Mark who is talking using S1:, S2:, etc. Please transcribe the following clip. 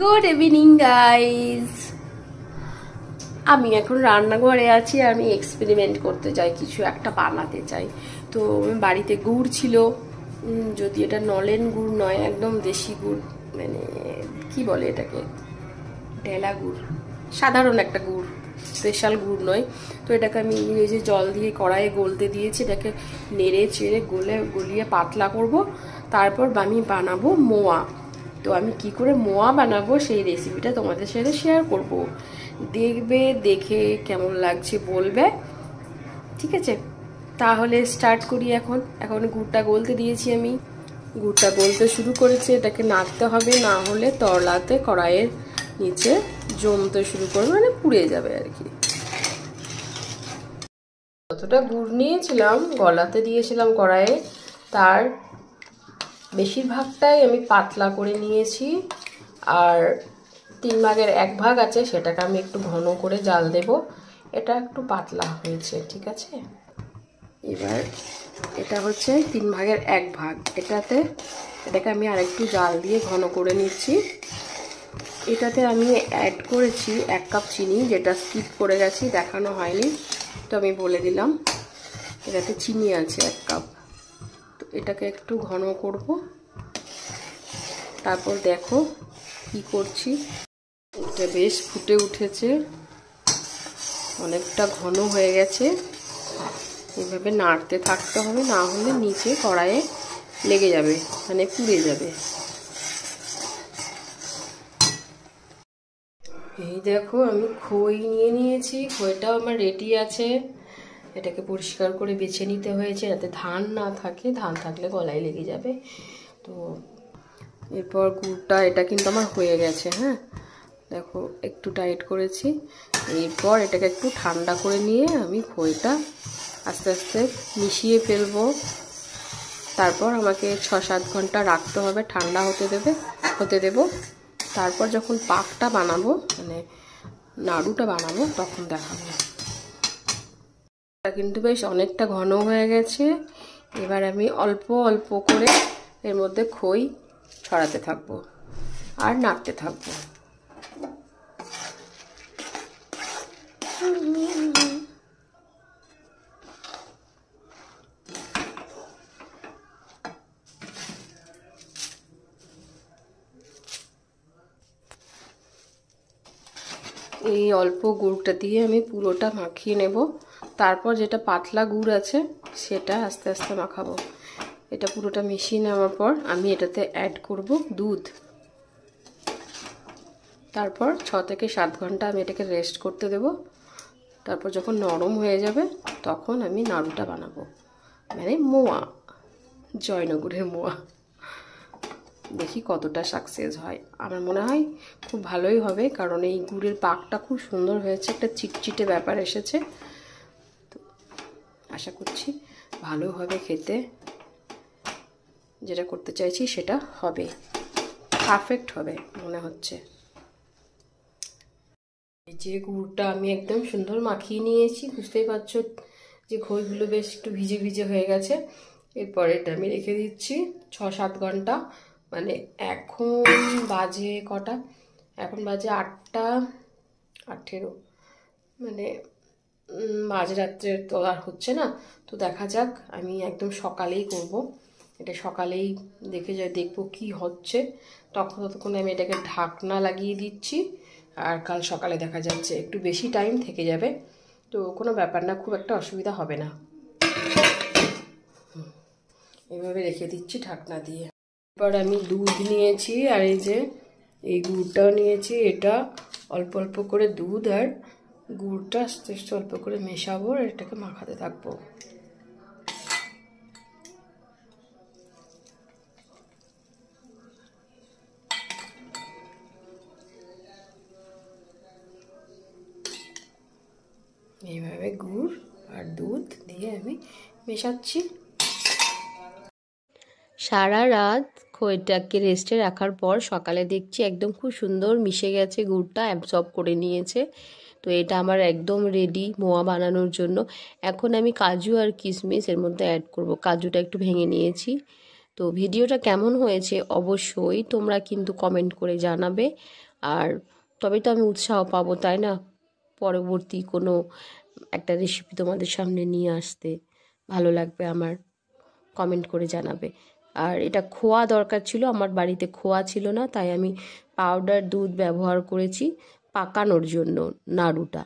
S1: Good evening guys. আমি এখন রান্নাঘরে আছি আর আমি এক্সপেরিমেন্ট করতে চাই, কিছু একটা বানাতে চাই। তো বাড়িতে গুড় ছিল, যদি এটা নলেন গুড় নয়, একদম দেশি গুড়, মানে কি বলে এটাকে, ঢেলা গুড়, সাধারণ একটা গুড়, স্পেশাল গুড় নয়। তো এটাকে আমি যে জল দিয়ে কড়াইয়ে গলতে দিয়েছি, এটাকে নেড়ে চেড়ে গলিয়ে পাতলা করব। তারপর আমি বানাবো মোয়া। তো আমি কি করে মোয়া বানাবো সেই রেসিপিটা তোমাদের সাথে শেয়ার করব। দেখবে, দেখে কেমন লাগছে বলবে, ঠিক আছে? তাহলে স্টার্ট করি। এখন গুড়টা গলতে দিয়েছি, আমি গুড়টা গলতে শুরু করেছি। এটাকে নাড়তে হবে, না হলে তরলাতে কড়াইয়ের নিচে জমতে শুরু করবে, মানে পুড়ে যাবে আর কি। যতটা গুড় নিয়েছিলাম গলাতে দিয়েছিলাম কড়াইয়ে, তার বেশিরভাগটাই আমি পাতলা করে নিয়েছি, আর 1/3 আছে, সেটাকে আমি একটু ঘন করে জাল দেব। এটা একটু পাতলা হয়েছে, ঠিক আছে। এবার এটা হচ্ছে 1/3, এটাকে আমি আরেকটু জাল দিয়ে ঘন করে নিচ্ছি। এটাতে আমি অ্যাড করেছি 1 কাপ চিনি, যেটা স্কিপ করে গেছি, দেখানো হয়নি, তো আমি বলে দিলাম। এটাতে চিনি আছে 1 কাপ। তো এটাকে একটু ঘন করব। তারপর দেখো কি করছি, এটা বেশ ফুটে উঠেছে, অনেকটা ঘন হয়ে গেছে। এভাবে নাড়তে থাকতে হবে, না হলে নিচে কড়াইয়ে লেগে যাবে, মানে পুড়ে যাবে। এই দেখো, আমি খই নিয়ে নিয়েছি, খইটাও আমার রেডি আছে। এটাকে পরিষ্কার করে বেছে নিতে হয়েছে, যাতে ধান না থাকে, ধান থাকলে গলায় লেগে যাবে। তো এরপর গুড়টা, এটা কিন্তু আমার হয়ে গেছে, হ্যাঁ দেখো একটু টাইট করেছি। এরপর এটাকে একটু ঠান্ডা করে নিয়ে আমি খইটা আস্তে আস্তে মিশিয়ে ফেলবো। তারপর আমাকে 6-7 ঘন্টা রাখতে হবে, ঠান্ডা হতে দেব। তারপর যখন পাকটা বানাবো, মানে নাড়ুটা বানাবো, তখন দেখাবো। এটা কিন্তু বেশ অনেকটা ঘন হয়ে গেছে। এবার আমি অল্প অল্প করে এর মধ্যে খই ছড়াতে থাকবো আর নাড়তে থাকবো। এই অল্প গুড়টা দিয়ে আমি পুরোটা মাখিয়ে নেব। তারপর যেটা পাতলা গুড় আছে সেটা আস্তে আস্তে মাখাবো। এটা পুরোটা মিশিয়ে নেওয়ার পর আমি এটাতে অ্যাড করব দুধ। তারপর 6 থেকে 7 ঘন্টা আমি এটাকে রেস্ট করতে দেব। তারপর যখন নরম হয়ে যাবে তখন আমি নাড়ুটা বানাবো, মানে মোয়া, জয়নগরের মোয়া। দেখি কতটা সাকসেস হয়। আমার মনে হয় খুব ভালোই হবে, কারণ এই গুড়ের পাকটা খুব সুন্দর হয়েছে, একটা চিটচিটে ব্যাপার এসেছে। তো আশা করছি ভালো হবে খেতে, যেটা করতে চাইছি সেটা হবে, পারফেক্ট হবে মনে হচ্ছে। এই যে গুড়টা আমি একদম সুন্দর মাখিয়ে নিয়েছি, বুঝতেই পারছো যে খইগুলো বেশ একটু ভিজে ভিজে হয়ে গেছে। এরপর এটা আমি রেখে দিচ্ছি 6-7 ঘন্টা। মানে এখন বাজে কটা, এখন বাজে 8টা 18, মানে মাঝরাত্রে তো আর হচ্ছে না। তো দেখা যাক, আমি একদম সকালেই করব এটা, সকালেই দেখবো কি হচ্ছে। ততক্ষণে আমি এটাকে ঢাকনা লাগিয়ে দিচ্ছি, আর কাল সকালে দেখা যাচ্ছে একটু বেশি টাইম থেকে যাবে, তো কোনো ব্যাপার না, খুব একটা অসুবিধা হবে না। এভাবে রেখে দিচ্ছি ঢাকনা দিয়ে। এবার আমি দুধ নিয়েছি, আর এই যে এই গুড়টাও নিয়েছি। এটা অল্প অল্প করে দুধ আর গুড়টা আস্তে আস্তে অল্প করে মেশাবো, আর এটাকে মাখাতে থাকবো। এইভাবে গুড় আর দুধ দিয়ে আমি মেশাচ্ছি। সারা রাত খইটাকে রেস্টে রাখার পর সকালে দেখছি একদম খুব সুন্দর মিশে গেছে, গুড়টা অ্যাবজর্ব করে নিয়েছে। তো এটা আমার একদম রেডি মোয়া বানানোর জন্য। এখন আমি কাজু আর কিশমিশ এর মধ্যে অ্যাড করব। কাজুটা একটু ভেঙে নিয়েছি, তো ভিডিওটা কেমন হয়েছে অবশ্যই তোমরা কিন্তু কমেন্ট করে জানাবে, আর তবেই তো আমি উৎসাহ পাবো, তাই না, পরবর্তী কোনো একটা রেসিপি তোমাদের সামনে নিয়ে আসতে। ভালো লাগবে আমার, কমেন্ট করে জানাবে। আর এটা খোয়া দরকার ছিল, আমার বাড়িতে খোয়া ছিল না, তাই আমি পাউডার দুধ ব্যবহার করেছি পাকানোর জন্য নাড়ুটা।